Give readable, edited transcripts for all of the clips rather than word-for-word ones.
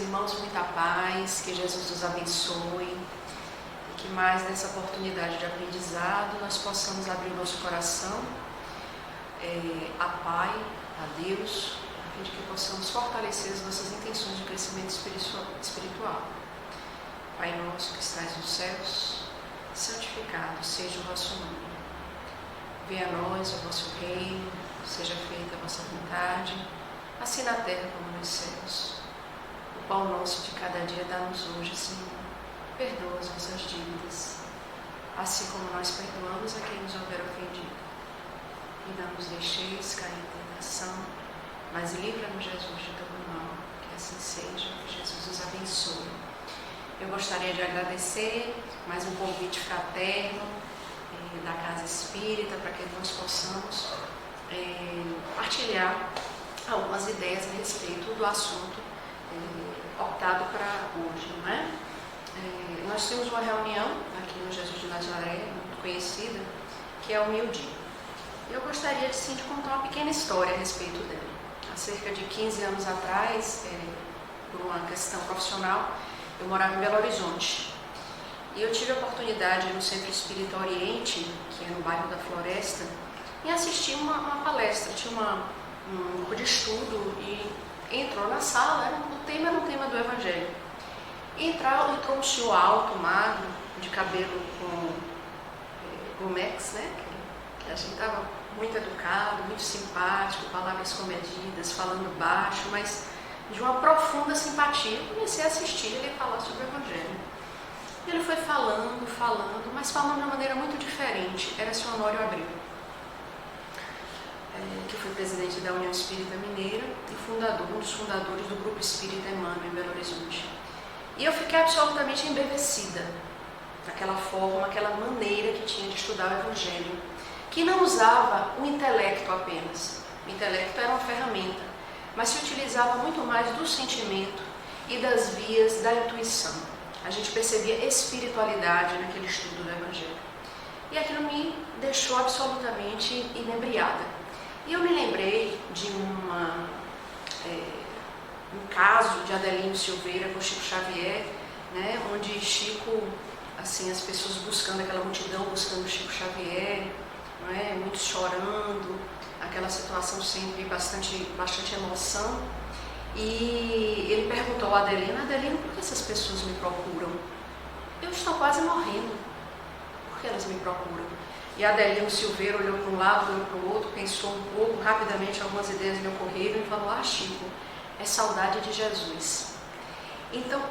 irmãos, muita paz, que Jesus nos abençoe e que mais nessa oportunidade de aprendizado nós possamos abrir o nosso coração a Pai, a Deus, a fim de que possamos fortalecer as nossas intenções de crescimento espiritual. Pai nosso que estás nos céus, santificado seja o vosso nome. Venha a nós o vosso reino, seja feita a vossa vontade, assim na terra como nos céus. O pão nosso de cada dia dá-nos hoje, Senhor. Perdoa as nossas dívidas, assim como nós perdoamos a quem nos houver ofendido. E não nos deixeis cair em tentação, mas livra-nos, Jesus, de todo mal. Que assim seja, que Jesus nos abençoe. Eu gostaria de agradecer mais um convite fraterno da Casa Espírita para que nós possamos partilhar algumas ideias a respeito do assunto optado para hoje, não é? Nós temos uma reunião aqui no Jesus de Nazaré, muito conhecida, que é o meio-dia. Eu gostaria de contar uma pequena história a respeito dela. Há cerca de 15 anos atrás, por uma questão profissional, eu morava em Belo Horizonte. E eu tive a oportunidade no Centro Espírita Oriente, que é no bairro da Floresta, em assistir uma palestra. Tinha um grupo de estudo e entrou na sala, o tema era um tema do Evangelho. E entrou um senhor alto, magro, de cabelo com gomex, né? Que a gente estava muito educado, muito simpático, palavras comedidas, falando baixo, mas de uma profunda simpatia. Eu comecei a assistir ele falar sobre o Evangelho. Ele foi falando, mas falando de uma maneira muito diferente. Era o senhor Honório Abreu, que foi presidente da União Espírita Mineira e um dos fundadores do Grupo Espírita Emmanuel em Belo Horizonte. E eu fiquei absolutamente embevecida daquela forma, aquela maneira que tinha de estudar o Evangelho, que não usava o intelecto apenas. O intelecto era uma ferramenta, mas se utilizava muito mais do sentimento e das vias da intuição. A gente percebia espiritualidade naquele estudo do Evangelho. E aquilo me deixou absolutamente inebriada. E eu me lembrei de um caso de Adelino Silveira com Chico Xavier, né, onde Chico, assim, as pessoas buscando, aquela multidão buscando Chico Xavier, não é, muitos chorando, aquela situação sempre bastante emoção. E ele perguntou a Adelino, por que essas pessoas me procuram? Eu estou quase morrendo. Por que elas me procuram? E Adelino Silveira olhou para um lado, olhou para o outro, pensou um pouco, rapidamente algumas ideias lhe ocorreram e falou: Chico, é saudade de Jesus. Então,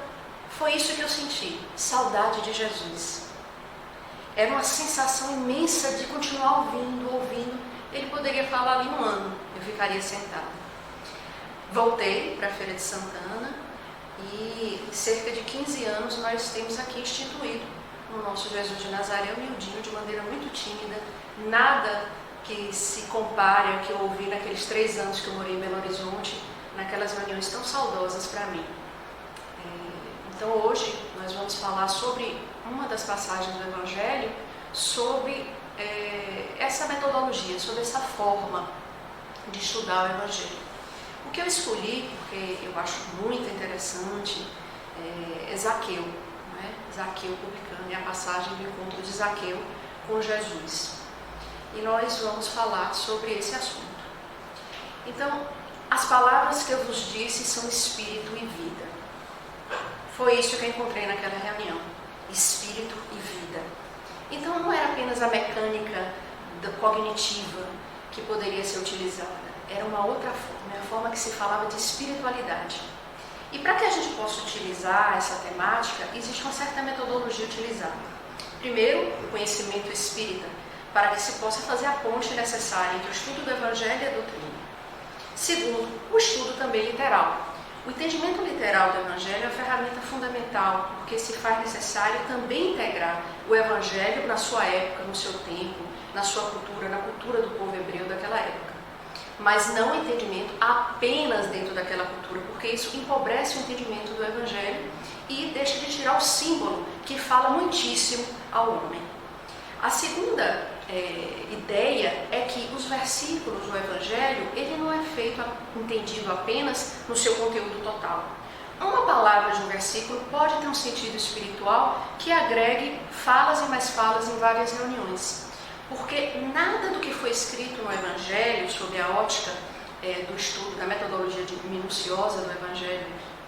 foi isso que eu senti, saudade de Jesus. Era uma sensação imensa de continuar ouvindo. Ele poderia falar ali um ano, eu ficaria sentada. Voltei para a Feira de Santana e cerca de 15 anos nós temos aqui instituído no nosso Jesus de Nazaré humildinho, de maneira muito tímida, nada que se compare ao que eu ouvi naqueles 3 anos que eu morei em Belo Horizonte, naquelas reuniões tão saudosas para mim. Então hoje nós vamos falar sobre uma das passagens do Evangelho, sobre essa metodologia, sobre essa forma de estudar o Evangelho. O que eu escolhi, porque eu acho muito interessante, é Zaqueu, não é? Zaqueu publicando, é a passagem do encontro de Zaqueu com Jesus. E nós vamos falar sobre esse assunto. Então, as palavras que eu vos disse são espírito e vida. Foi isso que eu encontrei naquela reunião, espírito e vida. Então não era apenas a mecânica cognitiva que poderia ser utilizada, era uma outra forma, a forma que se falava de espiritualidade. E para que a gente possa utilizar essa temática, existe uma certa metodologia utilizada. Primeiro, o conhecimento espírita, para que se possa fazer a ponte necessária entre o estudo do Evangelho e a doutrina. Segundo, o estudo também literal. O entendimento literal do Evangelho é uma ferramenta fundamental, porque se faz necessário também integrar o Evangelho na sua época, no seu tempo, na sua cultura, na cultura do povo hebreu daquela época. Mas não o entendimento apenas dentro daquela cultura, porque isso empobrece o entendimento do Evangelho e deixa de tirar o símbolo que fala muitíssimo ao homem. A segunda ideia é que os versículos do Evangelho, ele não é entendido apenas no seu conteúdo total. uma palavra de um versículo pode ter um sentido espiritual que agregue falas e mais falas em várias reuniões. Porque nada do que foi escrito no Evangelho, sob a ótica do estudo, da metodologia minuciosa do Evangelho,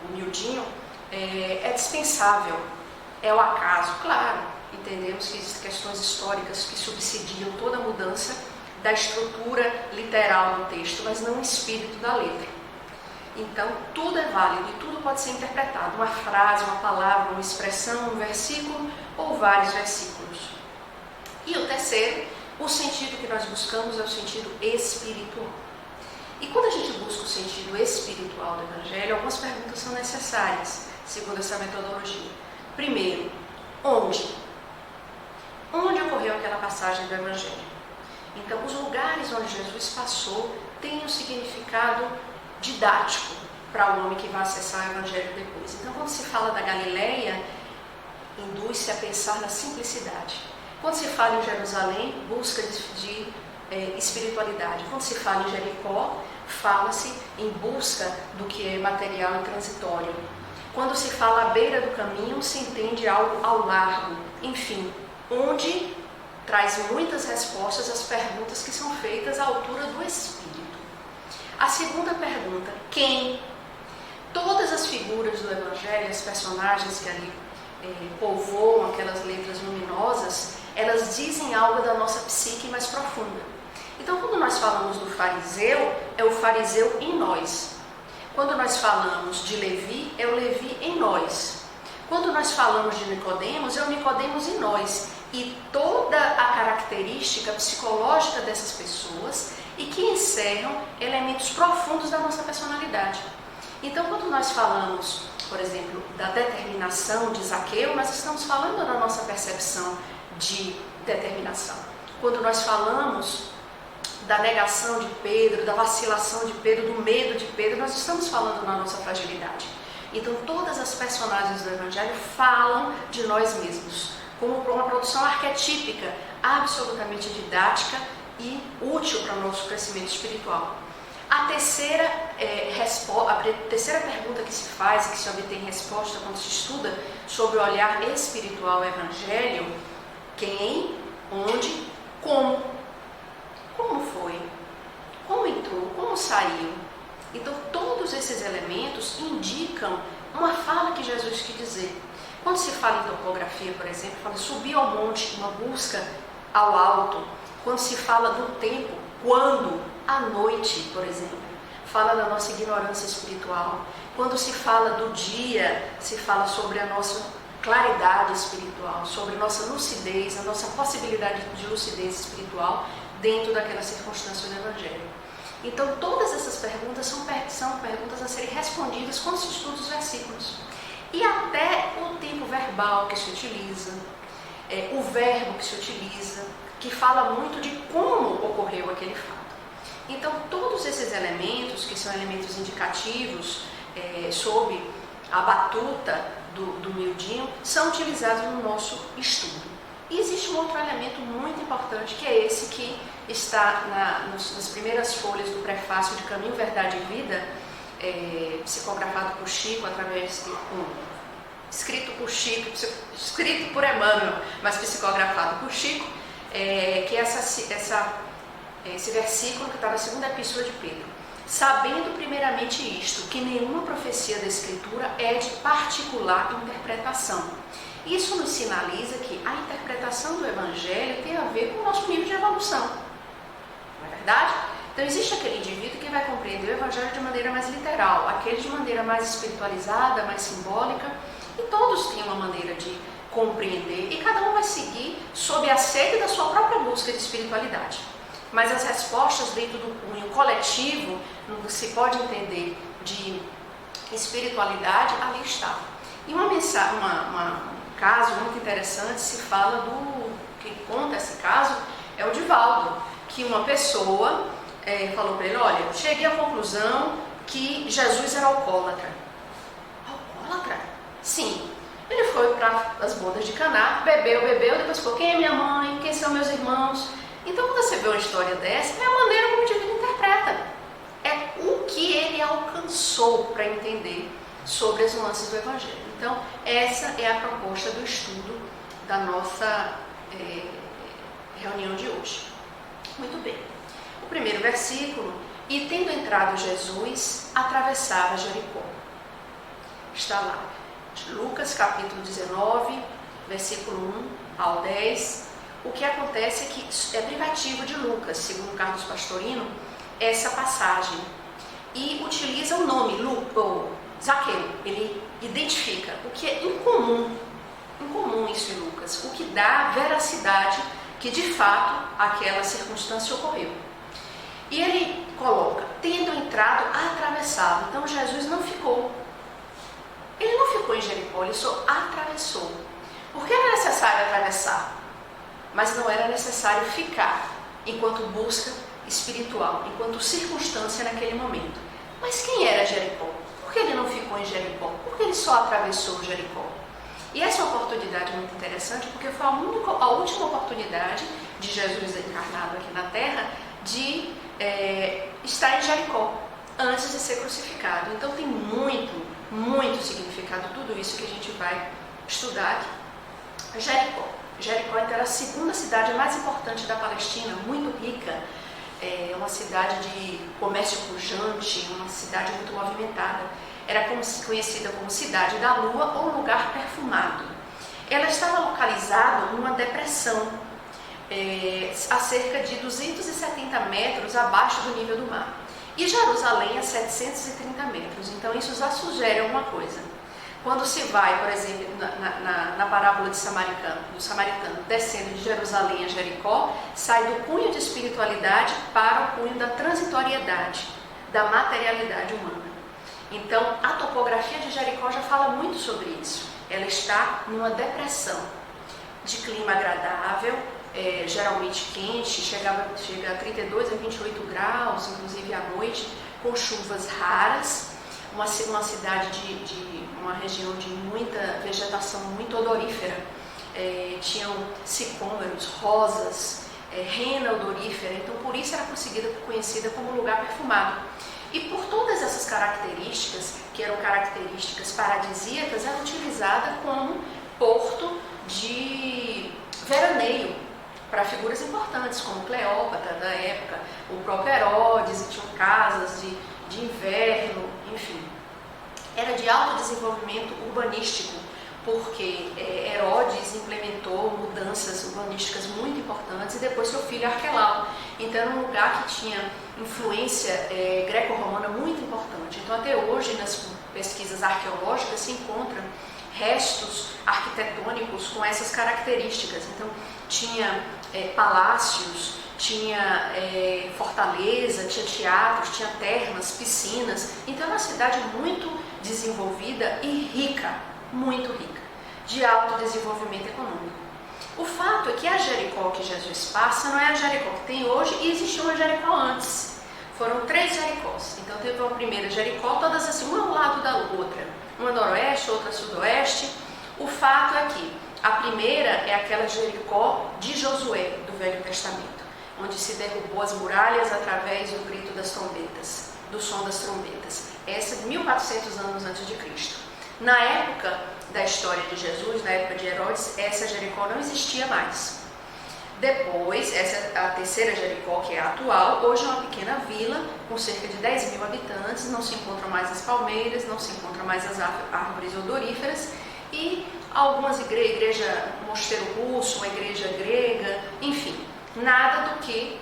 o miudinho, é dispensável. É o acaso, claro. Entendemos que existem questões históricas que subsidiam toda a mudança da estrutura literal do texto, mas não o espírito da letra. Então, tudo é válido e tudo pode ser interpretado. Uma frase, uma palavra, uma expressão, um versículo ou vários versículos. E o terceiro, o sentido que nós buscamos é o sentido espiritual. E quando a gente busca o sentido espiritual do Evangelho, algumas perguntas são necessárias, segundo essa metodologia. Primeiro, onde? Onde ocorreu aquela passagem do Evangelho? Então, os lugares onde Jesus passou têm um significado didático para o homem que vai acessar o Evangelho depois. Então, quando se fala da Galileia, induz-se a pensar na simplicidade. Quando se fala em Jerusalém, busca de espiritualidade. Quando se fala em Jericó, fala-se em busca do que é material e transitório. Quando se fala à beira do caminho, se entende algo ao largo. Enfim, onde traz muitas respostas às perguntas que são feitas à altura do Espírito. A segunda pergunta, quem? Todas as figuras do Evangelho, as personagens que ali povoam aquelas letras luminosas, elas dizem algo da nossa psique mais profunda. Então, quando nós falamos do fariseu, é o fariseu em nós. Quando nós falamos de Levi, é o Levi em nós. Quando nós falamos de Nicodemos, é o Nicodemos em nós. E toda a característica psicológica dessas pessoas e que encerram elementos profundos da nossa personalidade. Então, quando nós falamos, por exemplo, da determinação de Zaqueu, nós estamos falando da nossa percepção de determinação. Quando nós falamos da negação de Pedro, da vacilação de Pedro, do medo de Pedro, nós estamos falando na nossa fragilidade. Então, todas as personagens do Evangelho falam de nós mesmos, como uma produção arquetípica, absolutamente didática e útil para o nosso crescimento espiritual. A terceira pergunta que se faz e que se obtém resposta quando se estuda sobre o olhar espiritual ao Evangelho: quem, onde, como? Como foi? Como entrou? Como saiu? Então, todos esses elementos indicam uma fala que Jesus quis dizer. Quando se fala em topografia, por exemplo, fala subir ao monte, uma busca ao alto. Quando se fala do tempo, quando? À noite, por exemplo. Fala da nossa ignorância espiritual. Quando se fala do dia, se fala sobre a nossa claridade espiritual, sobre a nossa lucidez, a nossa possibilidade de lucidez espiritual dentro daquela circunstância do Evangelho. Então, todas essas perguntas são perguntas a serem respondidas quando se estuda os versículos. E até o tempo verbal que se utiliza, o verbo que se utiliza, que fala muito de como ocorreu aquele fato. Então, todos esses elementos, que são elementos indicativos sob a batuta do miudinho, são utilizados no nosso estudo. E existe um outro elemento muito importante, que é esse que está nas primeiras folhas do prefácio de Caminho, Verdade e Vida, psicografado por Chico, escrito por Chico, escrito por Emmanuel, mas psicografado por Chico, que é esse versículo que está na segunda epístola de Pedro. Sabendo primeiramente isto, que nenhuma profecia da Escritura é de particular interpretação. Isso nos sinaliza que a interpretação do Evangelho tem a ver com o nosso nível de evolução. Não é verdade? Então existe aquele indivíduo que vai compreender o Evangelho de maneira mais literal, aquele de maneira mais espiritualizada, mais simbólica, e todos têm uma maneira de compreender, e cada um vai seguir sob a sede da sua própria busca de espiritualidade. Mas as respostas dentro do cunho coletivo, no que se pode entender de espiritualidade, ali está. E um caso muito interessante se fala que conta esse caso, é o Divaldo, que uma pessoa falou para ele: olha, eu cheguei à conclusão que Jesus era alcoólatra. Alcoólatra? Sim. Ele foi para as bodas de Caná, bebeu, depois falou: quem é minha mãe? Quem são meus irmãos? Então, quando você vê uma história dessa, é a maneira como o indivíduo interpreta. É o que ele alcançou para entender sobre as nuances do Evangelho. Então, essa é a proposta do estudo da nossa reunião de hoje. Muito bem. O primeiro versículo: e tendo entrado Jesus, atravessava Jericó. Está lá, Lucas capítulo 19, versículo 1 ao 10. O que acontece é que é privativo de Lucas, segundo Carlos Pastorino, essa passagem. E utiliza o nome, Zaqueu. Ele identifica o que é incomum isso em Lucas, o que dá veracidade que de fato aquela circunstância ocorreu. E ele coloca, tendo entrado, atravessado. Então Jesus não ficou. Ele não ficou em Jericó, ele só atravessou. Porque era necessário atravessar, mas não era necessário ficar enquanto busca espiritual, enquanto circunstância naquele momento. Mas quem era Jericó? Por que ele não ficou em Jericó? Por que ele só atravessou Jericó? E essa é uma oportunidade muito interessante, porque foi a última oportunidade de Jesus encarnado aqui na Terra de estar em Jericó, antes de ser crucificado. Então tem muito significado tudo isso que a gente vai estudar aqui. Jericó então, era a segunda cidade mais importante da Palestina, muito rica, uma cidade de comércio pujante, uma cidade muito movimentada. Era conhecida como Cidade da Lua ou lugar perfumado. Ela estava localizada numa depressão, a cerca de 270 metros abaixo do nível do mar. E Jerusalém a 730 metros. Então isso já sugere alguma coisa. Quando se vai, por exemplo, na parábola do samaritano, descendo de Jerusalém a Jericó, sai do cunho de espiritualidade para o cunho da transitoriedade, da materialidade humana. Então, a topografia de Jericó já fala muito sobre isso. Ela está numa depressão de clima agradável, geralmente quente, chega a 32 a 28 graus, inclusive à noite, com chuvas raras. Uma cidade uma região de muita vegetação, muito odorífera. Tinham sicômoros, rosas, rena odorífera. Então, por isso era conhecida como lugar perfumado. E por todas essas características, que eram características paradisíacas, era utilizada como porto de veraneio para figuras importantes, como Cleópatra da época, o próprio Herodes, e tinham casas de inverno, enfim. Era de alto desenvolvimento urbanístico, porque Herodes implementou mudanças urbanísticas muito importantes e depois seu filho Arquelau. Então era um lugar que tinha influência greco-romana muito importante. Então até hoje nas pesquisas arqueológicas se encontram restos arquitetônicos com essas características. Então tinha palácios, tinha fortaleza, tinha teatros, tinha termas, piscinas. Então era uma cidade muito desenvolvida e rica, muito rica, de alto desenvolvimento econômico. O fato é que a Jericó que Jesus passa não é a Jericó que tem hoje, e existiu uma Jericó antes. Foram 3 Jericós. Então teve uma primeira Jericó, todas assim, uma ao lado da outra. Uma noroeste, outra sudoeste. O fato é que a primeira é aquela Jericó de Josué, do Velho Testamento, onde se derrubou as muralhas através do grito das trombetas, do som das trombetas. Essa de 1400 anos antes de Cristo. Na época da história de Jesus, na época de Herodes, essa Jericó não existia mais. Depois, essa a terceira Jericó, que é a atual, hoje é uma pequena vila com cerca de 10 mil habitantes, não se encontram mais as palmeiras, não se encontram mais as árvores odoríferas e algumas igreja, um mosteiro russo, uma igreja grega, enfim, nada do que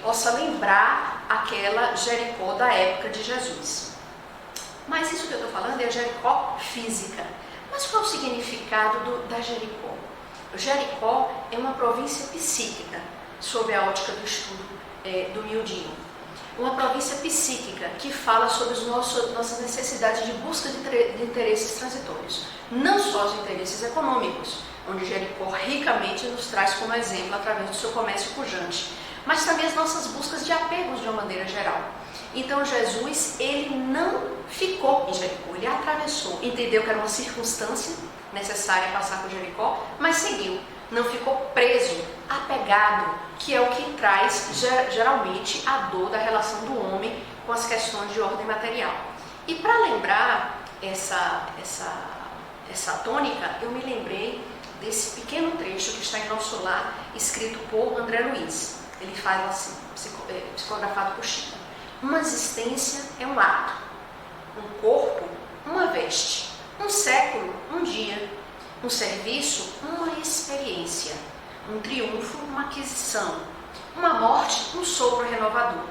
possa lembrar aquela Jericó da época de Jesus. Mas isso que eu estou falando é a Jericó física. Mas qual é o significado da Jericó? Jericó é uma província psíquica, sob a ótica do estudo do miudinho. Uma província psíquica que fala sobre as nossas necessidades de busca de interesses transitórios. Não só os interesses econômicos, onde Jericó ricamente nos traz como exemplo através do seu comércio pujante, mas também as nossas buscas de apegos de uma maneira geral. Então Jesus, ele não ficou em Jericó, ele atravessou, entendeu que era uma circunstância necessária passar por Jericó, mas seguiu, não ficou preso, apegado, que é o que traz geralmente a dor da relação do homem com as questões de ordem material. E para lembrar essa tônica, eu me lembrei desse pequeno trecho que está em Nosso Lar, escrito por André Luiz. Ele fala assim, psicografado por Chico: uma existência é um ato, um corpo, uma veste, um século, um dia, um serviço, uma experiência, um triunfo, uma aquisição, uma morte, um sopro renovador.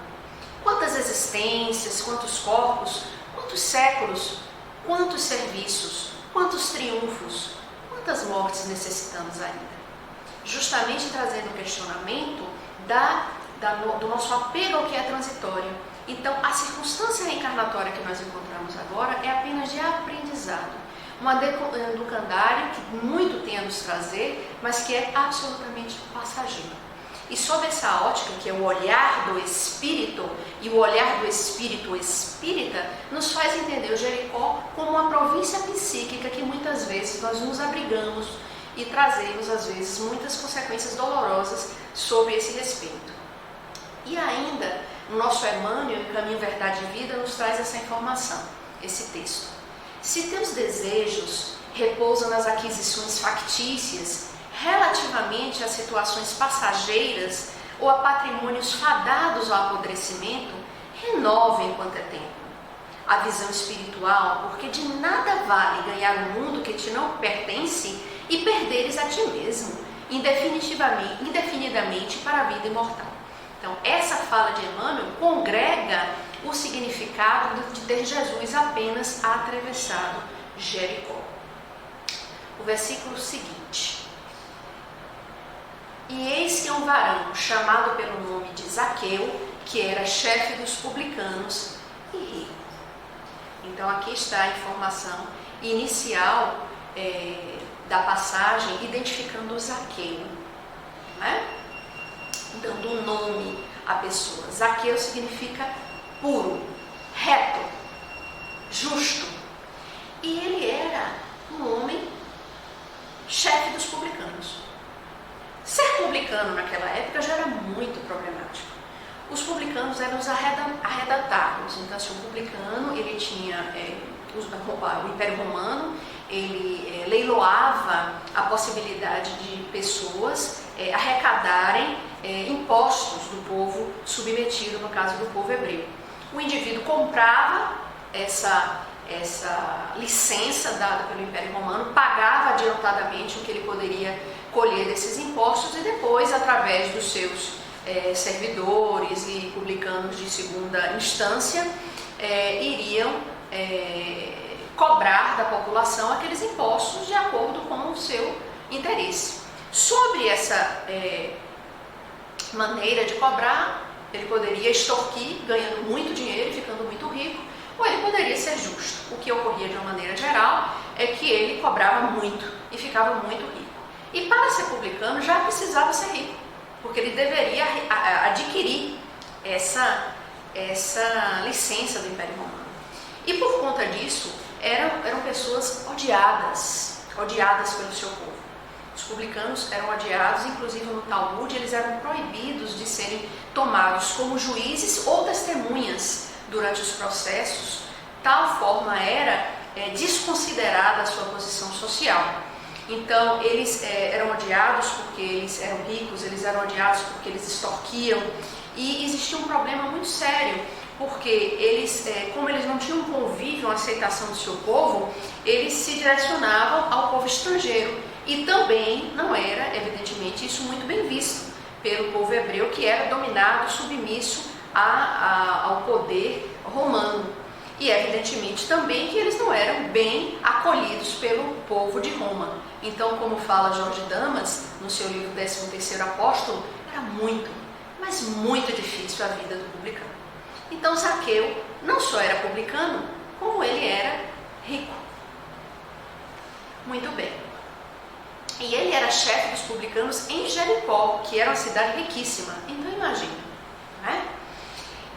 Quantas existências, quantos corpos, quantos séculos, quantos serviços, quantos triunfos, quantas mortes necessitamos ainda? Justamente trazendo o questionamento do nosso apego ao que é transitório. Então, a circunstância reencarnatória que nós encontramos agora é apenas de aprendizado. Um educandário que muito tem a nos trazer, mas que é absolutamente passageiro. E sob essa ótica, que é o olhar do espírito, e o olhar do espírito espírita, nos faz entender o Jericó como uma província psíquica que muitas vezes nós nos abrigamos e trazemos, às vezes, muitas consequências dolorosas sobre esse respeito. E ainda, o nosso Emmanuel, em Caminho, Verdade e Vida, nos traz essa informação, esse texto. Se teus desejos repousam nas aquisições factícias, relativamente a situações passageiras ou a patrimônios fadados ao apodrecimento, renova enquanto é tempo a visão espiritual, porque de nada vale ganhar um mundo que te não pertence e perderes a ti mesmo, indefinidamente para a vida imortal. Então, essa fala de Emmanuel congrega o significado de ter Jesus apenas atravessado Jericó. O versículo seguinte: e eis que um varão chamado pelo nome de Zaqueu, que era chefe dos publicanos e rico. Então aqui está a informação inicial da passagem, identificando o Zaqueu, né? Dando um nome à pessoa. Zaqueu significa puro, reto, justo. E ele era um homem chefe dos publicanos. Ser publicano naquela época já era muito problemático. Os publicanos eram os arredatados. Então, assim, o publicano, ele tinha o Império Romano, ele leiloava a possibilidade de pessoas arrecadarem impostos do povo submetido, no caso do povo hebreu. O indivíduo comprava essa licença dada pelo Império Romano, pagava adiantadamente o que ele poderia colher desses impostos e depois, através dos seus servidores e publicanos de segunda instância, iriam cobrar da população aqueles impostos de acordo com o seu interesse. Sobre essa maneira de cobrar, ele poderia extorquir, ganhando muito dinheiro e ficando muito rico, ou ele poderia ser justo. O que ocorria de uma maneira geral é que ele cobrava muito e ficava muito rico. E para ser publicano já precisava ser rico, porque ele deveria adquirir essa licença do Império Romano. E por conta disso, eram pessoas odiadas pelo seu povo. Os publicanos eram odiados, inclusive no Talmud, eles eram proibidos de serem tomados como juízes ou testemunhas durante os processos. Tal forma era desconsiderada a sua posição social. Então, eles eram odiados porque eles eram ricos, eles eram odiados porque eles extorquiam. E existia um problema muito sério, porque eles, como eles não tinham convívio, uma aceitação do seu povo, eles se direcionavam ao povo estrangeiro. E também não era, evidentemente, isso muito bem visto pelo povo hebreu, que era dominado, submisso ao poder romano. E evidentemente também que eles não eram bem acolhidos pelo povo de Roma. Então, como fala Jorge Damas no seu livro 13º Apóstolo, era muito, mas muito difícil a vida do publicano. Então Zaqueu não só era publicano, como ele era rico. Muito bem. E ele era chefe dos publicanos em Jericó, que era uma cidade riquíssima. Então imagina, né?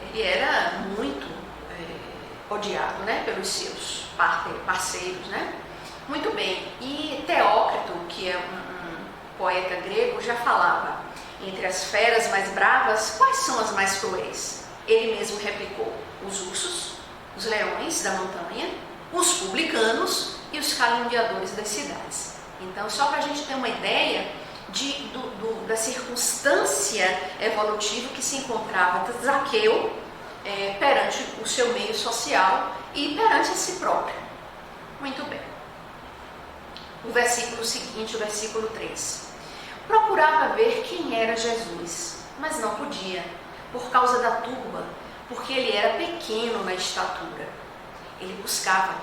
Ele era muito odiado, né, pelos seus parceiros, né? Muito bem. E Teócrito, que é um poeta grego, já falava: entre as feras mais bravas, quais são as mais cruéis? Ele mesmo replicou: os ursos, os leões da montanha os publicanos e os caluniadores das cidades. Então, só para a gente ter uma ideia da circunstância evolutiva que se encontrava Zaqueu perante o seu meio social e perante a si próprio. Muito bem. O versículo seguinte, o versículo 3. Procurava ver quem era Jesus, mas não podia, por causa da turba, porque ele era pequeno na estatura. Ele buscava,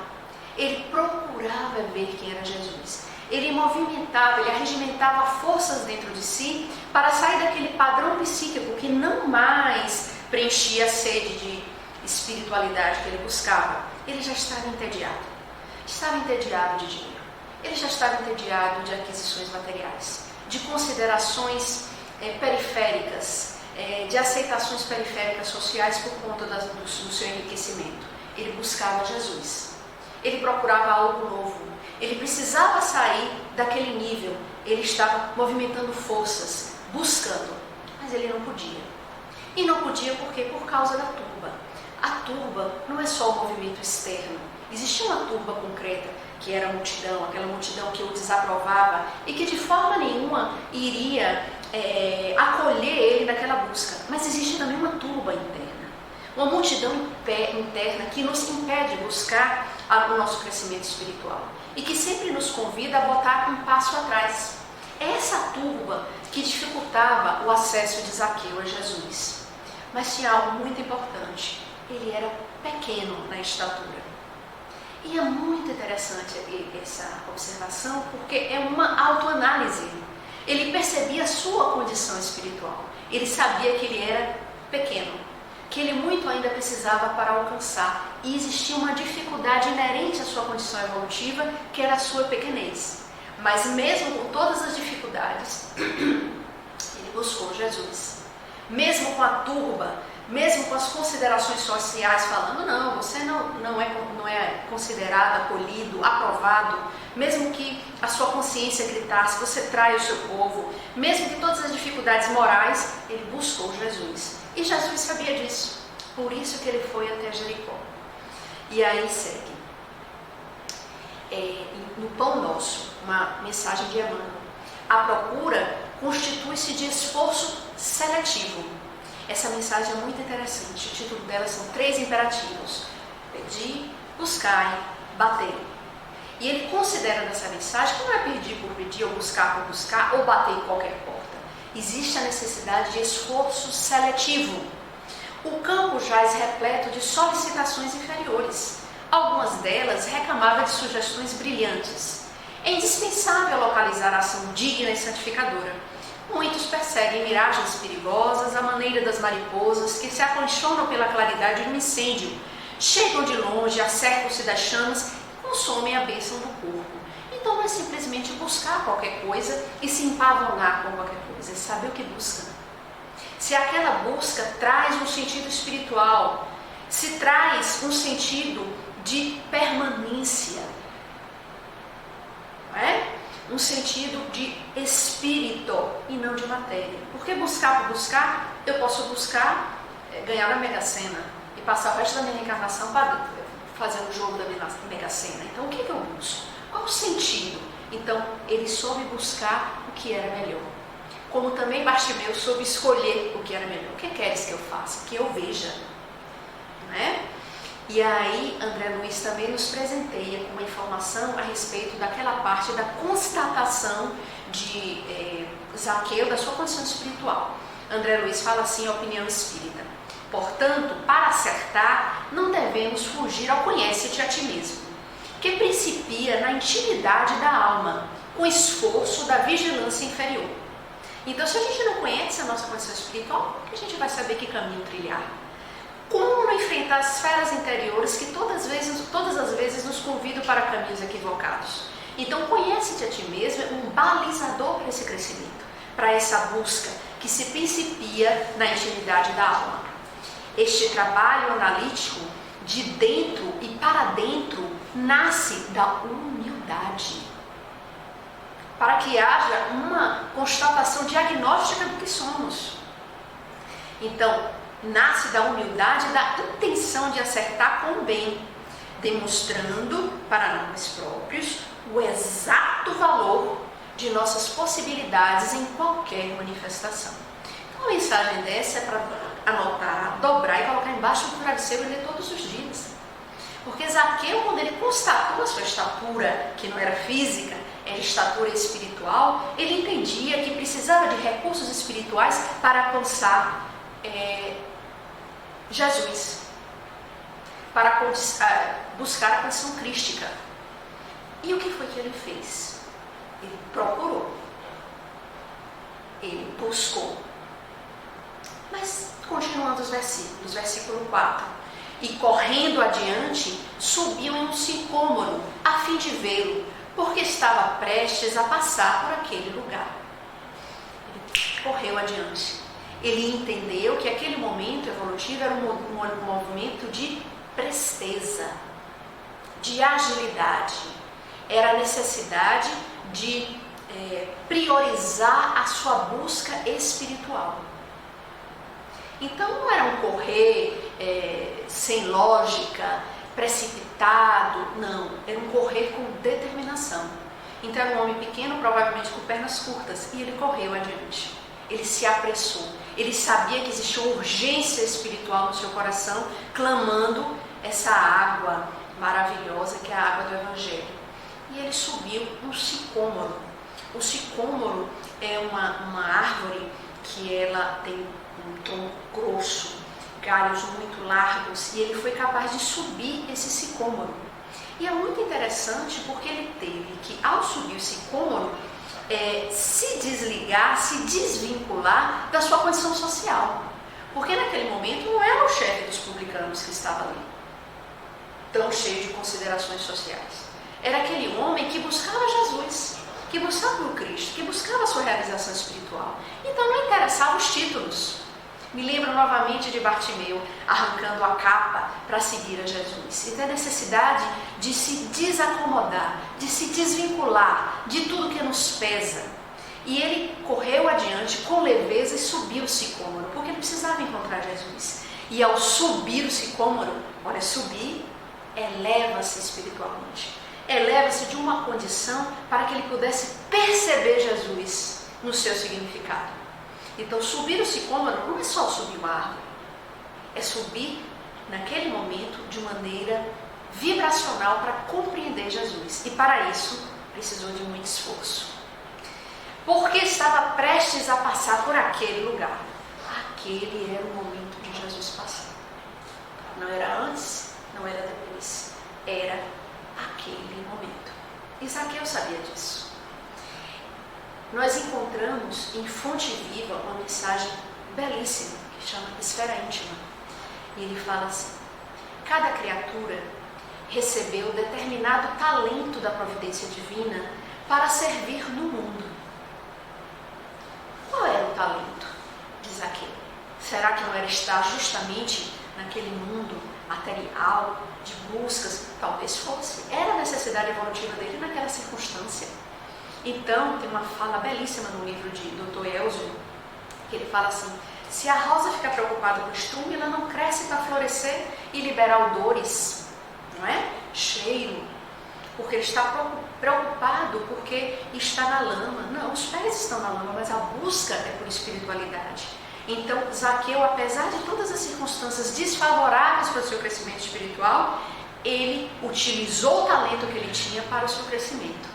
ele procurava ver quem era Jesus. Ele movimentava, ele arregimentava forças dentro de si para sair daquele padrão psíquico que não mais preenchia a sede de espiritualidade que ele buscava. Ele já estava entediado de dinheiro, ele já estava entediado de aquisições materiais, de considerações periféricas, de aceitações periféricas sociais por conta do seu enriquecimento. Ele buscava Jesus, ele procurava algo novo, ele precisava sair daquele nível, ele estava movimentando forças, buscando, mas ele não podia. E não podia por quê? Por causa da turba. A turba não é só o movimento externo, existia uma turba concreta, que era a multidão, aquela multidão que o desaprovava e que de forma nenhuma iria acolher ele naquela busca. Mas existe também uma turba interna, uma multidão interna que nos impede de buscar o nosso crescimento espiritual e que sempre nos convida a botar um passo atrás. É essa turba que dificultava o acesso de Zaqueu a Jesus. Mas tinha algo muito importante, ele era pequeno na estatura. E é muito interessante essa observação, porque é uma autoanálise. Ele percebia a sua condição espiritual. Ele sabia que ele era pequeno, que ele muito ainda precisava para alcançar. E existia uma dificuldade inerente à sua condição evolutiva, que era a sua pequenez. Mas mesmo com todas as dificuldades, ele buscou Jesus. Mesmo com a turba, mesmo com as considerações sociais falando, não, você não é considerado, acolhido, aprovado, mesmo que a sua consciência gritasse, você trai o seu povo, mesmo que todas as dificuldades morais, ele buscou Jesus. E Jesus sabia disso, por isso que ele foi até Jericó. E aí segue. No Pão Nosso, uma mensagem de Emmanuel, a procura constitui-se de esforço seletivo. Essa mensagem é muito interessante, o título dela são 3 imperativos: pedir, buscar, bater. E ele considera nessa mensagem que não é pedir por pedir, ou buscar por buscar, ou bater em qualquer porta. Existe a necessidade de esforço seletivo. O campo jaz repleto de solicitações inferiores. Algumas delas reclamavam de sugestões brilhantes. É indispensável localizar a ação digna e santificadora. Muitos perseguem miragens perigosas à maneira das mariposas que se apaixonam pela claridade de um incêndio, chegam de longe, acercam-se das chamas e consomem a bênção do corpo. Então não é simplesmente buscar qualquer coisa e se empavonar com qualquer coisa, é saber o que busca. Se aquela busca traz um sentido espiritual, se traz um sentido de permanência, não é? Um sentido de espírito e não de matéria. Porque buscar por buscar, eu posso buscar ganhar a Mega Sena e passar o resto da minha reencarnação fazendo o jogo da Mega Sena. Então o que eu busco? Qual o sentido? Então ele soube buscar o que era melhor. Como também Bartimeu soube escolher o que era melhor. O que queres que eu faça? Que eu veja. Não é? E aí André Luiz também nos presenteia com uma informação a respeito daquela parte da constatação de Zaqueu, da sua condição espiritual. André Luiz fala assim, a opinião espírita: portanto, para acertar, não devemos fugir ao conhece-te a ti mesmo, que principia na intimidade da alma, com esforço da vigilância inferior. Então, se a gente não conhece a nossa condição espiritual, a gente vai saber que caminho trilhar. Como não enfrentar as esferas interiores que todas as vezes nos convidam para caminhos equivocados? Então, conhece-te a ti mesmo é um balizador para esse crescimento, para essa busca que se principia na intimidade da alma. Este trabalho analítico de dentro e para dentro nasce da humildade, para que haja uma constatação diagnóstica do que somos. Então, nasce da humildade, da intenção de acertar com o bem, demonstrando para nós próprios o exato valor de nossas possibilidades em qualquer manifestação. Então, uma mensagem dessa é para anotar, dobrar e colocar embaixo do travesseiro e ler todos os dias. Porque Zaqueu, quando ele constatou a sua estatura, que não era física, era estatura espiritual, ele entendia que precisava de recursos espirituais para alcançar Jesus, para buscar a condição crística. E o que foi que ele fez? Ele procurou, ele buscou. Mas, continuando os versículos, versículo 4. E correndo adiante, subiu em um sicômoro, a fim de vê-lo, porque estava prestes a passar por aquele lugar. Ele correu adiante. Ele entendeu que aquele momento evolutivo era um movimento de presteza, de agilidade. Era a necessidade de priorizar a sua busca espiritual. Então não era um correr sem lógica, precipitado, não. Era um correr com determinação. Então era um homem pequeno, provavelmente com pernas curtas, e ele correu adiante. Ele se apressou. Ele sabia que existia uma urgência espiritual no seu coração, clamando essa água maravilhosa que é a água do Evangelho. E ele subiu um sicômoro. O sicômoro é uma árvore que ela tem um tom grosso, galhos muito largos, e ele foi capaz de subir esse sicômoro. E é muito interessante porque ele teve que, ao subir o sicômoro, se desligar, se desvincular da sua condição social. Porque naquele momento não era o chefe dos publicanos que estava ali, tão cheio de considerações sociais. Era aquele homem que buscava Jesus, que buscava o Cristo, que buscava a sua realização espiritual. Então não interessava os títulos. Me lembro novamente de Bartimeu arrancando a capa para seguir a Jesus. Então a necessidade de se desacomodar, de se desvincular de tudo que nos pesa. E ele correu adiante com leveza e subiu o sicômoro, porque ele precisava encontrar Jesus. E ao subir o sicômoro, olha, subir eleva-se espiritualmente. Eleva-se de uma condição para que ele pudesse perceber Jesus no seu significado. Então, subir o sicômoro não é só subir uma árvore, é subir naquele momento de maneira vibracional para compreender Jesus. E para isso, precisou de muito esforço. Porque estava prestes a passar por aquele lugar. Aquele era o momento de Jesus passar. Não era antes, não era depois. Era aquele momento. E Zaqueu sabia disso. Nós encontramos em Fonte Viva uma mensagem belíssima, que chama Esfera Íntima. E ele fala assim: cada criatura recebeu determinado talento da providência divina para servir no mundo. Qual era o talento de Zaqueu? Será que não era estar justamente naquele mundo material, de buscas? Talvez fosse. Era a necessidade evolutiva dele naquela circunstância. Então, tem uma fala belíssima no livro de Dr. Elcio, que ele fala assim: se a rosa fica preocupada com o estrume, ela não cresce para florescer e liberar odores, não é? Cheiro, porque ele está preocupado porque está na lama. Não, os pés estão na lama, mas a busca é por espiritualidade. Então, Zaqueu, apesar de todas as circunstâncias desfavoráveis para o seu crescimento espiritual, ele utilizou o talento que ele tinha para o seu crescimento.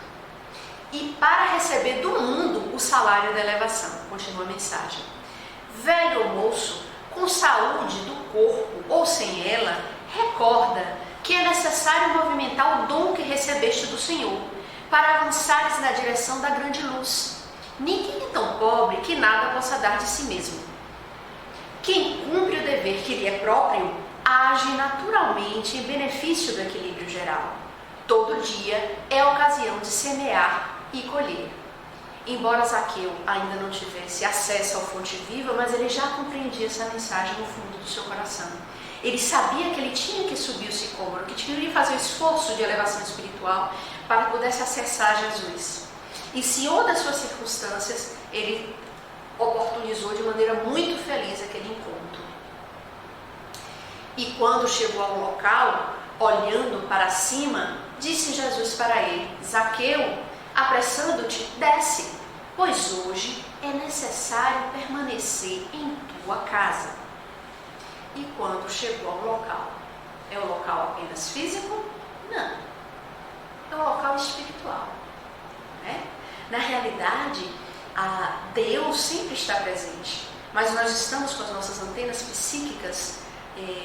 E para receber do mundo o salário da elevação. Continua a mensagem. Velho ou moço, com saúde do corpo ou sem ela, recorda que é necessário movimentar o dom que recebeste do Senhor, para avançares na direção da grande luz. Ninguém é tão pobre que nada possa dar de si mesmo. Quem cumpre o dever que lhe é próprio, age naturalmente em benefício do equilíbrio geral. Todo dia é ocasião de semear e colher. Embora Zaqueu ainda não tivesse acesso ao Fonte Viva, mas ele já compreendia essa mensagem no fundo do seu coração. Ele sabia que ele tinha que subir o sicômoro, que tinha que fazer o esforço de elevação espiritual para que pudesse acessar Jesus. E Senhor das suas circunstâncias, ele oportunizou de maneira muito feliz aquele encontro. E quando chegou ao local, olhando para cima, disse Jesus para ele: Zaqueu, apressando-te, desce, pois hoje é necessário permanecer em tua casa. E quando chegou ao local, é o local apenas físico? Não. É o local espiritual. Né? Na realidade, Deus sempre está presente, mas nós estamos com as nossas antenas psíquicas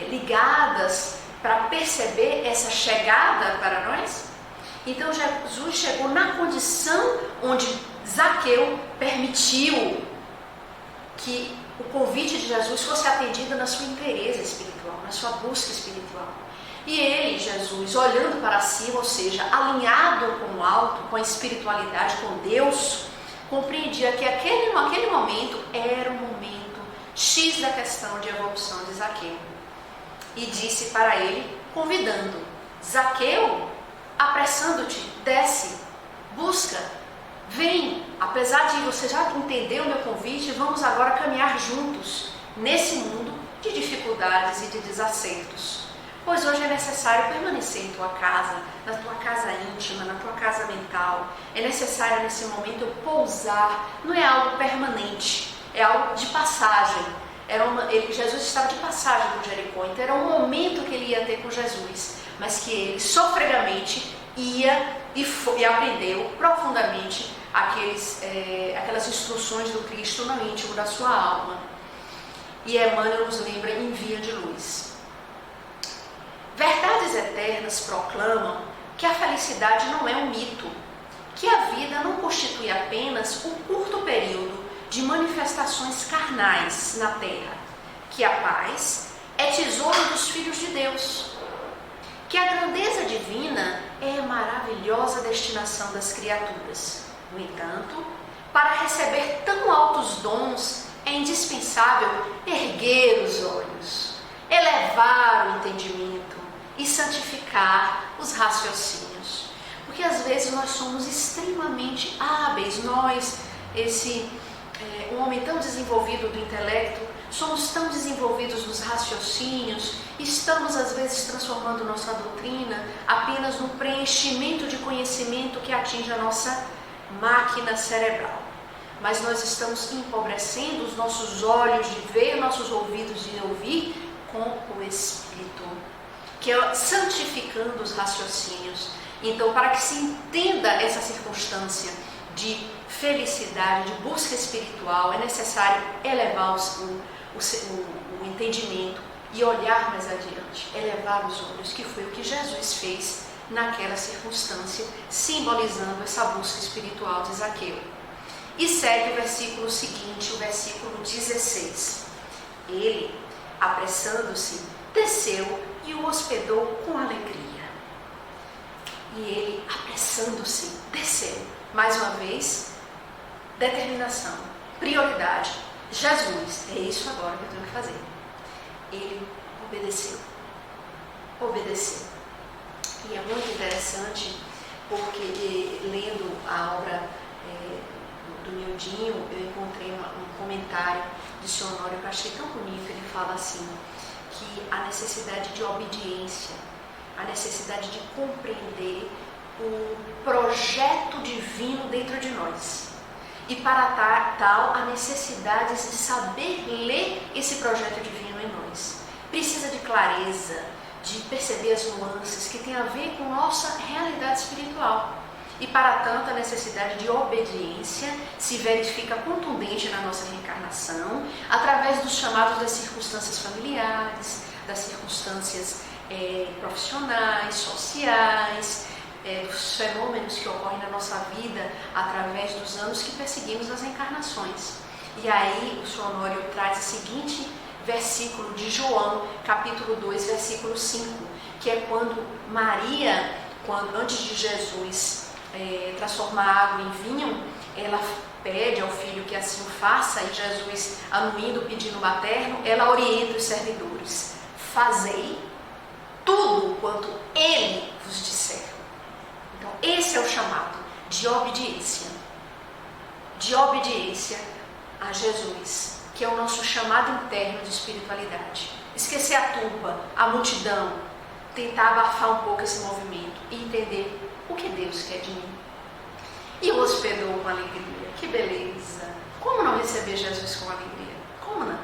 ligadas para perceber essa chegada para nós. Então Jesus chegou na condição onde Zaqueu permitiu que o convite de Jesus fosse atendido na sua inteireza espiritual, na sua busca espiritual. E ele, Jesus, olhando para cima, ou seja, alinhado com o alto, com a espiritualidade, com Deus, compreendia que aquele momento era o momento X da questão de evolução de Zaqueu. E disse para ele, convidando: Zaqueu, apressando-te, desce, busca, vem. Apesar de você já entender o meu convite, vamos agora caminhar juntos nesse mundo de dificuldades e de desacertos. Pois hoje é necessário permanecer em tua casa, na tua casa íntima, na tua casa mental. É necessário nesse momento eu pousar, não é algo permanente, é algo de passagem. Jesus estava de passagem por Jericó, então era um momento que ele ia ter com Jesus, mas que ele sofregamente ia e aprendeu profundamente aquelas instruções do Cristo no íntimo da sua alma. E Emmanuel nos lembra em Via de Luz. Verdades eternas proclamam que a felicidade não é um mito, que a vida não constitui apenas um curto período de manifestações carnais na terra, que a paz é tesouro dos filhos de Deus, que a grandeza divina é a maravilhosa destinação das criaturas. No entanto, para receber tão altos dons é indispensável erguer os olhos, elevar o entendimento e santificar os raciocínios. Porque às vezes nós somos extremamente hábeis, um homem tão desenvolvido do intelecto, somos tão desenvolvidos nos raciocínios, estamos às vezes transformando nossa doutrina apenas no preenchimento de conhecimento que atinge a nossa máquina cerebral. Mas nós estamos empobrecendo os nossos olhos de ver, nossos ouvidos de ouvir com o Espírito, que é santificando os raciocínios. Então, para que se entenda essa circunstância de felicidade, de busca espiritual, é necessário elevar o entendimento e olhar mais adiante, elevar os olhos, que foi o que Jesus fez naquela circunstância, simbolizando essa busca espiritual de Zaqueu. E segue o versículo seguinte, o versículo 16. Ele, apressando-se, desceu e o hospedou com alegria. E ele, apressando-se, desceu. Mais uma vez, determinação, prioridade. Jesus, é isso agora que eu tenho que fazer. Ele obedeceu. Obedeceu. E é muito interessante porque, lendo a obra do Nildinho, eu encontrei um comentário de Sr. Honório que eu achei tão bonito. Ele fala assim, que a necessidade de obediência, a necessidade de compreender o projeto divino dentro de nós. E para tal, a necessidade de saber ler esse projeto divino em nós. Precisa de clareza, de perceber as nuances que tem a ver com nossa realidade espiritual. E para tanto, a necessidade de obediência se verifica contundente na nossa reencarnação, através dos chamados das circunstâncias familiares, das circunstâncias profissionais, sociais, dos fenômenos que ocorrem na nossa vida através dos anos que perseguimos as encarnações. E aí o Sr. Honório traz o seguinte versículo de João, capítulo 2, versículo 5, que é quando Maria, antes de Jesus transformar a água em vinho, ela pede ao filho que assim o faça, e Jesus, anuindo o pedido materno, ela orienta os servidores: fazei tudo quanto ele vos disser. Então, esse é o chamado de obediência a Jesus, que é o nosso chamado interno de espiritualidade. Esquecer a turba, a multidão, tentar abafar um pouco esse movimento e entender o que Deus quer de mim. E o hospedou com alegria. Que beleza! Como não receber Jesus com alegria? Como não?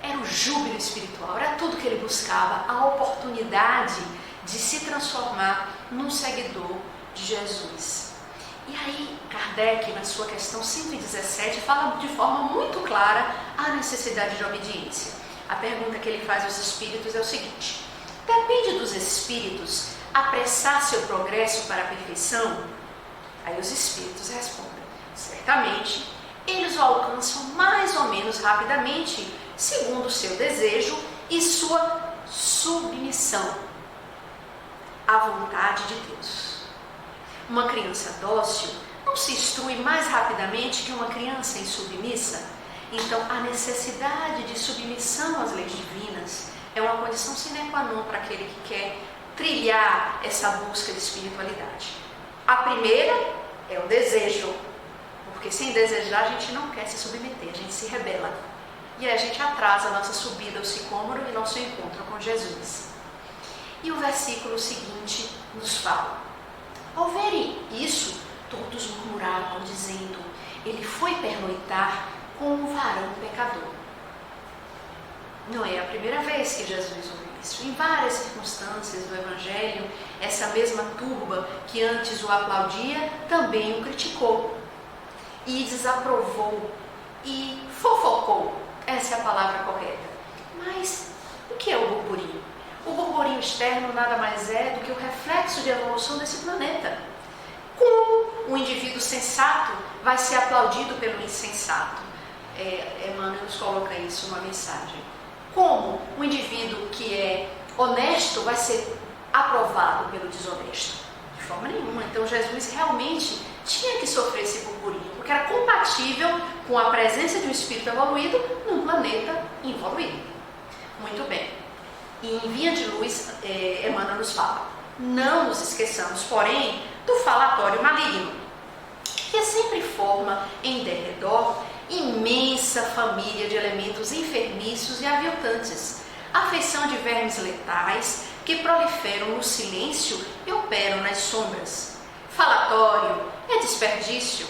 Era o júbilo espiritual, era tudo que ele buscava, a oportunidade de se transformar num seguidor de Jesus. E aí, Kardec, na sua questão 117, fala de forma muito clara a necessidade de obediência. A pergunta que ele faz aos espíritos é o seguinte: depende dos espíritos apressar seu progresso para a perfeição? Aí os espíritos respondem: certamente, eles o alcançam mais ou menos rapidamente, segundo o seu desejo e sua submissão à vontade de Deus. Uma criança dócil não se instrui mais rapidamente que uma criança insubmissa. Então, a necessidade de submissão às leis divinas é uma condição sine qua non para aquele que quer trilhar essa busca de espiritualidade. A primeira é o desejo, porque sem desejar a gente não quer se submeter, a gente se rebela. E aí a gente atrasa a nossa subida ao sicômoro e nosso encontro com Jesus. E o versículo seguinte nos fala: ao verem isso, todos murmuravam, dizendo: ele foi pernoitar com um varão pecador. Não é a primeira vez que Jesus ouviu isso. Em várias circunstâncias do Evangelho, essa mesma turba que antes o aplaudia, também o criticou. E desaprovou, e fofocou. Essa é a palavra correta. Mas o que é o burburinho? O burburinho externo nada mais é do que o reflexo de evolução desse planeta. Como um indivíduo sensato vai ser aplaudido pelo insensato? Emmanuel nos coloca isso numa mensagem. Como um indivíduo que é honesto vai ser aprovado pelo desonesto? De forma nenhuma. Então Jesus realmente tinha que sofrer esse burburinho, porque era compatível com a presença de um espírito evoluído num planeta involuído. Muito bem. E em Via de Luz, Emmanuel nos fala: não nos esqueçamos, porém, do falatório maligno, que sempre forma em derredor imensa família de elementos enfermiços e aviltantes, afeição de vermes letais que proliferam no silêncio e operam nas sombras. Falatório é desperdício,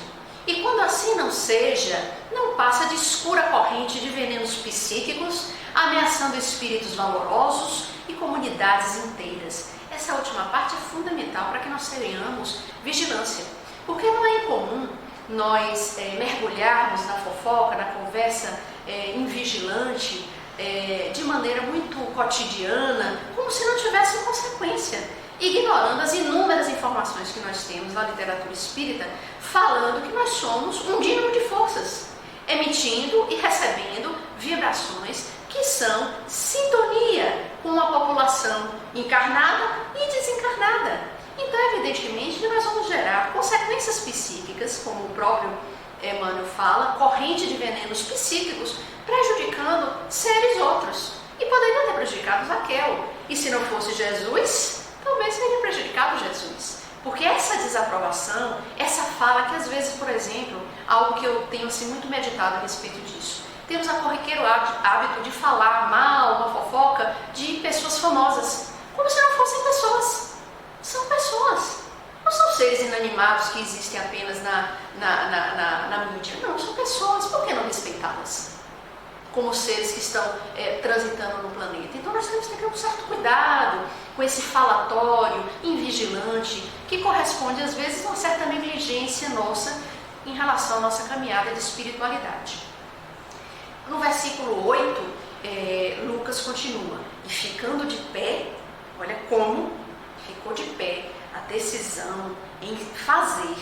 e quando assim não seja, não passa de escura corrente de venenos psíquicos, ameaçando espíritos valorosos e comunidades inteiras. Essa última parte é fundamental para que nós tenhamos vigilância, porque não é incomum nós mergulharmos na fofoca, na conversa invigilante, de maneira muito cotidiana, como se não tivesse consequência, ignorando as inúmeras informações que nós temos na literatura espírita, falando que nós somos um dínamo de forças, emitindo e recebendo vibrações que são sintonia com a população encarnada e desencarnada. Então, evidentemente, que nós vamos gerar consequências psíquicas, como o próprio Emmanuel fala, corrente de venenos psíquicos, prejudicando seres outros. E poderiam ter prejudicado Zaqueu. E se não fosse Jesus, talvez teria prejudicado Jesus. Porque essa desaprovação, essa fala que às vezes, por exemplo, algo que eu tenho assim, muito meditado a respeito disso, temos a corriqueiro hábito de falar mal, uma fofoca, de pessoas famosas, como se não fossem pessoas. São pessoas. Não são seres inanimados que existem apenas na mídia. Não, são pessoas. Por que não respeitá-las? Como seres que estão transitando no planeta. Então nós temos que ter um certo cuidado com esse falatório invigilante, que corresponde às vezes a uma certa negligência nossa em relação à nossa caminhada de espiritualidade. No versículo 8, Lucas continua: e ficando de pé, olha como ficou de pé, a decisão em fazer,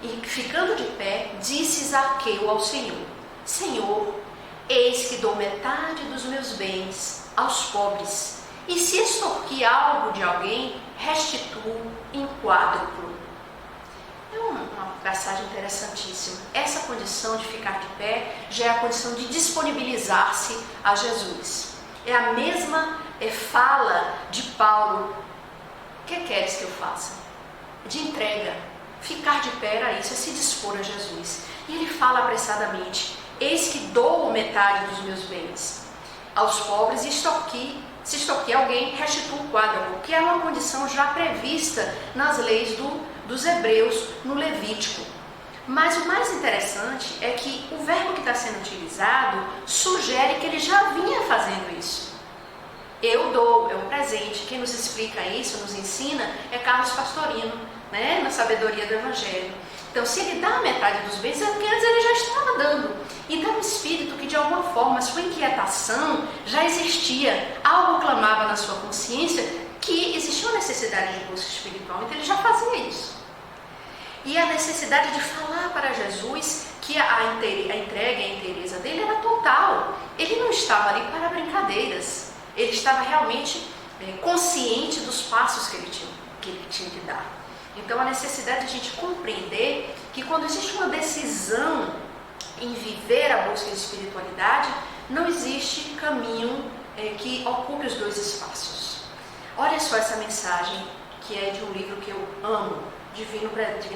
e ficando de pé, disse Zaqueu ao Senhor: Senhor, eis que dou metade dos meus bens aos pobres, e se extorquir algo de alguém, restituo em quádruplo. É uma passagem interessantíssima. Essa condição de ficar de pé já é a condição de disponibilizar-se a Jesus. É a mesma fala de Paulo: o que queres que eu faça? De entrega. Ficar de pé era isso, é se dispor a Jesus. E ele fala apressadamente: eis que dou metade dos meus bens. aos pobres e se extorquir alguém, restitua o quádruplo, que é uma condição já prevista nas leis dos hebreus no Levítico. Mas o mais interessante é que o verbo que está sendo utilizado sugere que ele já vinha fazendo isso. Eu dou, é um presente. Quem nos explica isso, nos ensina, é Carlos Pastorino, né, na Sabedoria do Evangelho. Então, se ele dá a metade dos bens, é porque antes ele já estava dando. Então, é um espírito que, de alguma forma, a sua inquietação já existia. Algo clamava na sua consciência que existia uma necessidade de busca espiritual. Então, ele já fazia isso. E a necessidade de falar para Jesus que a entrega e a inteireza dele era total. Ele não estava ali para brincadeiras. Ele estava realmente consciente dos passos que ele tinha que dar. Então, a necessidade de a gente compreender que quando existe uma decisão em viver a busca de espiritualidade, não existe caminho que ocupe os dois espaços. Olha só essa mensagem, que é de um livro que eu amo, Divina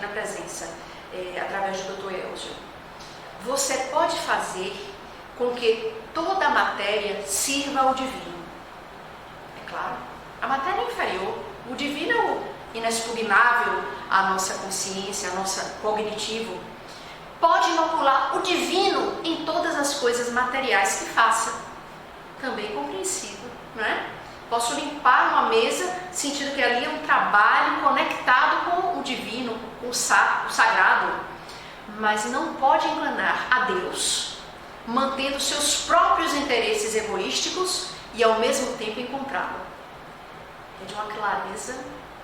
Presença, através do Dr. Elcio. Você pode fazer com que toda a matéria sirva ao divino. É claro, a matéria é inferior, o divino é o inexpugnável à nossa consciência, ao nosso cognitivo. Pode inocular o divino em todas as coisas materiais que faça. Também compreensível, não é? Posso limpar uma mesa, sentindo que ali é um trabalho conectado com o divino, com o sagrado. Mas não pode enganar a Deus, mantendo seus próprios interesses egoísticos e ao mesmo tempo encontrá-lo. É de uma clareza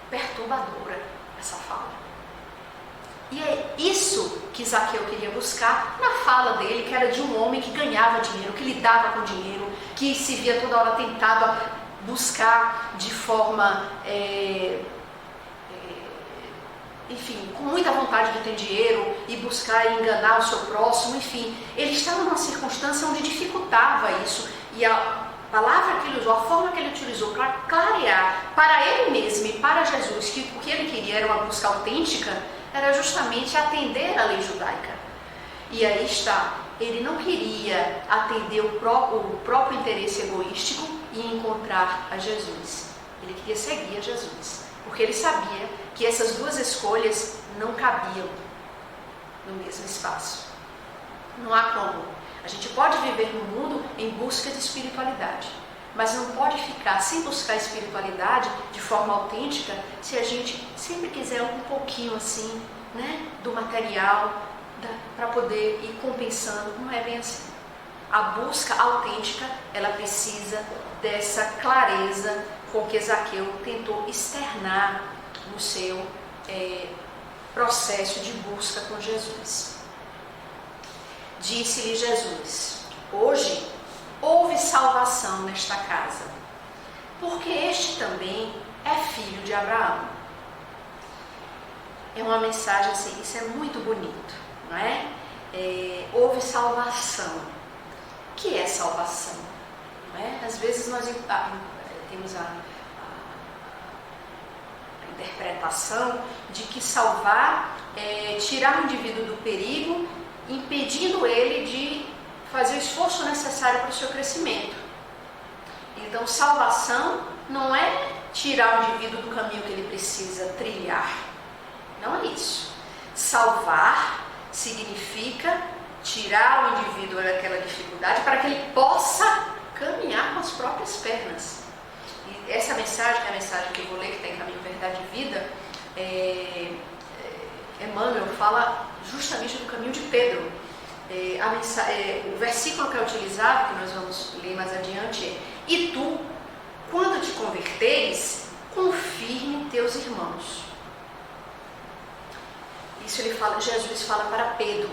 perturbadora essa fala. E é isso que Zaqueu queria buscar na fala dele, que era de um homem que ganhava dinheiro, que lidava com dinheiro, que se via toda hora tentado a buscar de forma, enfim, com muita vontade de ter dinheiro e buscar enganar o seu próximo, enfim. Ele estava numa circunstância onde dificultava isso, e a palavra que ele usou, a forma que ele utilizou para clarear para ele mesmo e para Jesus que o que ele queria era uma busca autêntica, era justamente atender a lei judaica. E aí está, ele não queria atender o próprio interesse egoístico e encontrar a Jesus. Ele queria seguir a Jesus, porque ele sabia que essas duas escolhas não cabiam no mesmo espaço. Não há como. A gente pode viver no mundo em busca de espiritualidade, mas não pode ficar sem buscar espiritualidade de forma autêntica se a gente sempre quiser um pouquinho assim, né, do material para poder ir compensando. Não é bem assim. A busca autêntica, ela precisa dessa clareza com que Zaqueu tentou externar no seu processo de busca com Jesus. Disse-lhe Jesus: hoje houve salvação nesta casa, porque este também é filho de Abraão. É uma mensagem assim, isso é muito bonito, não é? Houve salvação. O que é salvação? Não é? Às vezes nós temos a interpretação de que salvar é tirar o indivíduo do perigo, impedindo ele de fazer o esforço necessário para o seu crescimento. Então, salvação não é tirar o indivíduo do caminho que ele precisa trilhar. Não é isso. Salvar significa tirar o indivíduo daquela dificuldade para que ele possa caminhar com as próprias pernas. E essa mensagem, que é a mensagem que eu vou ler, que tem Caminho, Verdade e Vida, Emmanuel fala justamente do caminho de Pedro. O versículo que é utilizado, que nós vamos ler mais adiante, é: e tu, quando te converteres, confirme teus irmãos. Isso Jesus fala para Pedro.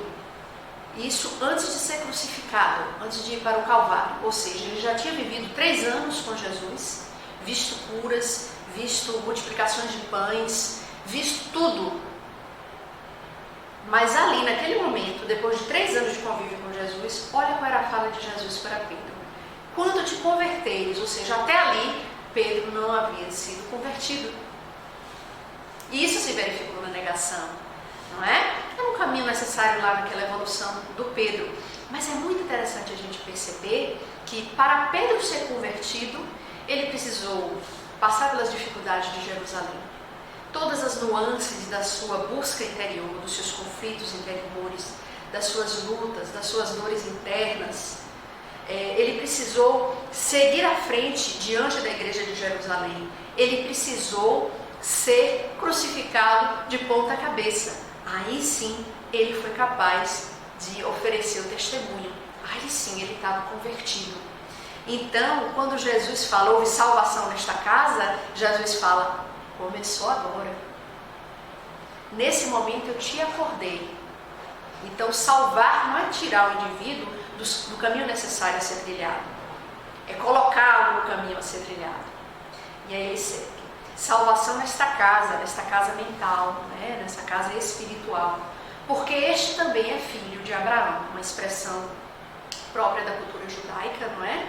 Isso antes de ser crucificado, antes de ir para o Calvário. Ou seja, ele já tinha vivido 3 anos com Jesus, visto curas, visto multiplicações de pães, visto tudo. Mas ali, naquele momento, depois de 3 anos de convívio com Jesus, olha qual era a fala de Jesus para Pedro: quando te converteres, ou seja, até ali, Pedro não havia sido convertido. E isso se verificou na negação, não é? É um caminho necessário lá naquela evolução do Pedro. Mas é muito interessante a gente perceber que para Pedro ser convertido, ele precisou passar pelas dificuldades de Jerusalém. Todas as nuances da sua busca interior, dos seus conflitos interiores, das suas lutas, das suas dores internas. Ele precisou seguir à frente diante da igreja de Jerusalém. Ele precisou ser crucificado de ponta cabeça. Aí sim, ele foi capaz de oferecer o testemunho. Aí sim, ele estava convertido. Então, quando Jesus fala, houve salvação nesta casa, Jesus fala, começou agora. Nesse momento eu te acordei. Então, salvar não é tirar o indivíduo do caminho necessário a ser trilhado. É colocá-lo no caminho a ser trilhado. E aí ele segue. Salvação nesta casa mental, né? Nessa casa espiritual. Porque este também é filho de Abraão, uma expressão própria da cultura judaica, não é?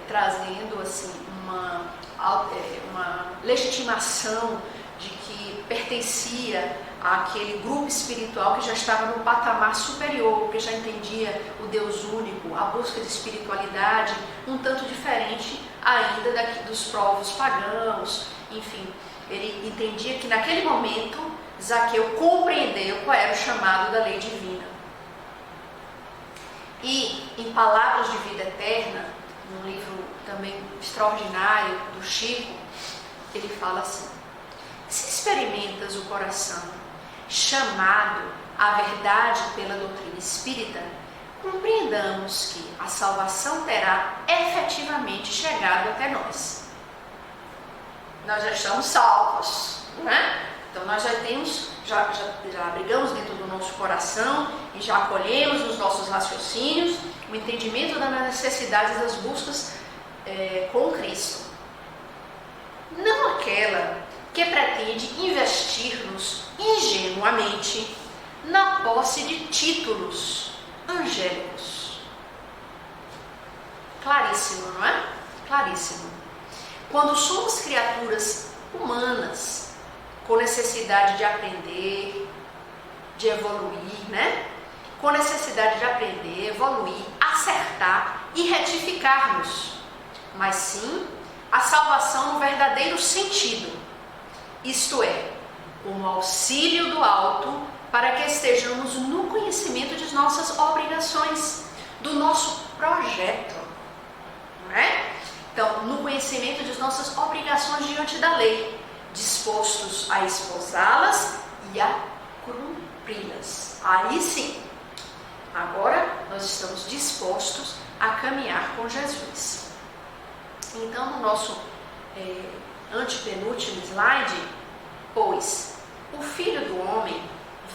Trazendo assim uma legitimação de que pertencia àquele grupo espiritual que já estava no patamar superior, que já entendia o Deus único, a busca de espiritualidade um tanto diferente ainda dos povos pagãos. Enfim, ele entendia que naquele momento Zaqueu compreendeu qual era o chamado da lei divina. E em Palavras de Vida Eterna, num livro também extraordinário do Chico, ele fala assim: se experimentas o coração chamado à verdade pela doutrina espírita, compreendamos que a salvação terá efetivamente chegado até nós. Nós já estamos salvos, né? Então nós já abrigamos dentro do nosso coração e já acolhemos nos nossos raciocínios o entendimento das necessidades das buscas com Cristo. Não aquela que pretende investir-nos ingenuamente na posse de títulos angélicos. Claríssimo, não é? Claríssimo. Quando somos criaturas humanas, com necessidade de aprender, de evoluir, né? Com necessidade de aprender, evoluir, acertar e retificar-nos, mas sim a salvação no verdadeiro sentido, isto é, como auxílio do alto para que estejamos no conhecimento de nossas obrigações, do nosso projeto, não é? Então, no conhecimento de nossas obrigações diante da lei, dispostos a esposá-las e a cumpri-las. Aí sim, agora nós estamos dispostos a caminhar com Jesus. Então, no nosso antepenúltimo slide, pois o Filho do Homem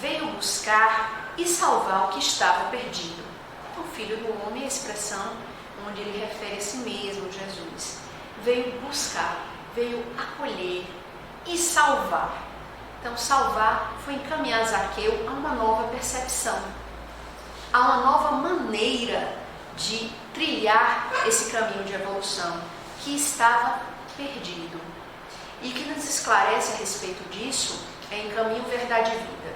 veio buscar e salvar o que estava perdido. Então, o Filho do Homem é a expressão onde ele refere a si mesmo, Jesus. Veio buscar, veio acolher e salvar. Então, salvar foi encaminhar Zaqueu a uma nova percepção, a uma nova maneira de trilhar esse caminho de evolução que estava perdido. E que nos esclarece a respeito disso em Caminho, Verdade e Vida.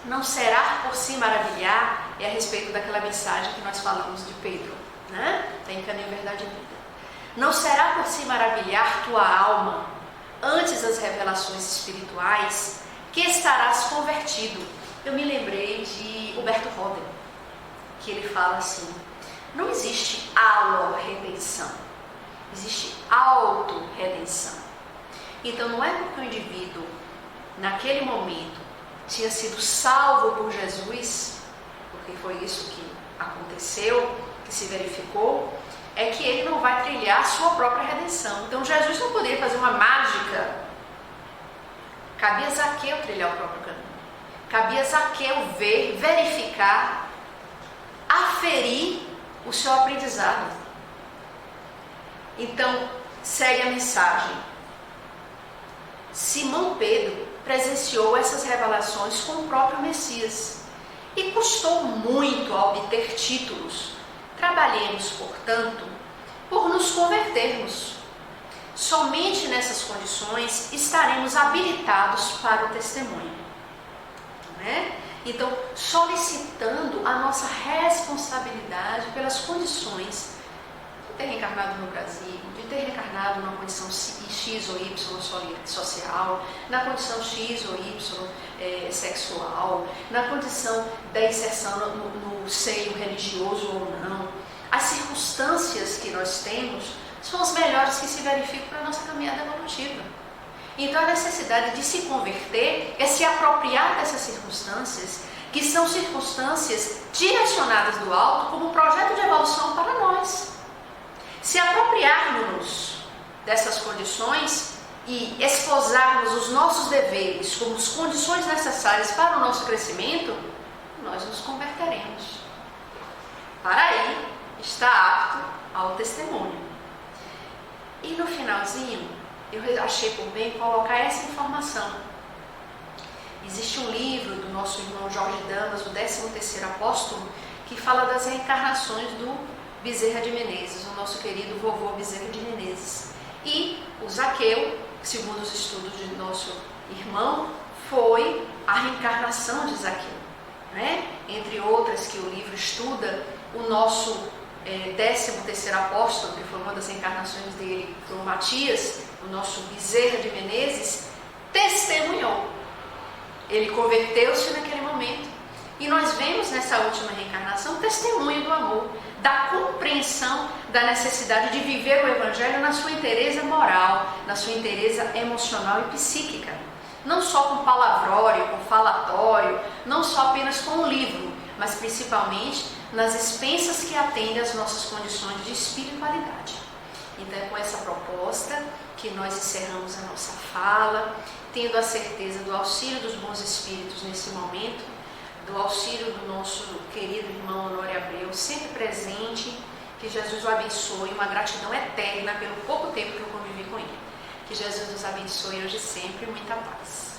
Não será por se maravilhar, é a respeito daquela mensagem que nós falamos de Pedro, né? Em Caminho, Verdade e Vida. Não será por se maravilhar tua alma antes das revelações espirituais que estarás convertido. Eu me lembrei de Humberto Roden, que ele fala assim: não existe alo-redenção, existe auto-redenção. Então não é porque o indivíduo naquele momento tinha sido salvo por Jesus, porque foi isso que aconteceu, que se verificou, é que ele não vai trilhar a sua própria redenção. Então Jesus não poderia fazer uma mágica. Cabia a Zaqueu trilhar o próprio caminho. Cabia a Zaqueu ver, verificar, aferir o seu aprendizado. Então, segue a mensagem. Simão Pedro presenciou essas revelações com o próprio Messias e custou muito a obter títulos. Trabalhemos, portanto, por nos convertermos. Somente nessas condições estaremos habilitados para o testemunho. Né? Então, solicitando a nossa responsabilidade pelas condições de ter reencarnado no Brasil, de ter reencarnado numa condição X ou Y social, na condição X ou Y sexual, na condição da inserção no seio religioso ou não. As circunstâncias que nós temos são as melhores que se verificam para a nossa caminhada evolutiva. Então a necessidade de se converter é se apropriar dessas circunstâncias, que são circunstâncias direcionadas do alto como um projeto de evolução para nós. Se apropriarmos dessas condições e esposarmos os nossos deveres como as condições necessárias para o nosso crescimento, nós nos converteremos. Para aí está apto ao testemunho. E no finalzinho, eu achei por bem colocar essa informação. Existe um livro do nosso irmão Jorge Damas, o 13º Apóstolo, que fala das reencarnações do Bezerra de Menezes, o nosso querido vovô Bezerra de Menezes. E o Zaqueu, segundo os estudos de nosso irmão, foi a reencarnação de Zaqueu, né? Entre outras que o livro estuda, o nosso 13º Apóstolo, que foi uma das reencarnações dele, foi o Matias, o nosso Bezerra de Menezes, testemunhou. Ele converteu-se naquele momento. E nós vemos nessa última reencarnação o testemunho do amor, da compreensão da necessidade de viver o Evangelho na sua inteireza moral, na sua inteireza emocional e psíquica. Não só com palavrório, com falatório, não só apenas com um livro, mas principalmente nas expensas que atendem às nossas condições de espiritualidade. Então é com essa proposta que nós encerramos a nossa fala, tendo a certeza do auxílio dos bons espíritos nesse momento, do auxílio do nosso querido irmão Honório Abreu, sempre presente, que Jesus o abençoe, uma gratidão eterna pelo pouco tempo que eu convivi com ele. Que Jesus nos abençoe hoje e sempre, muita paz.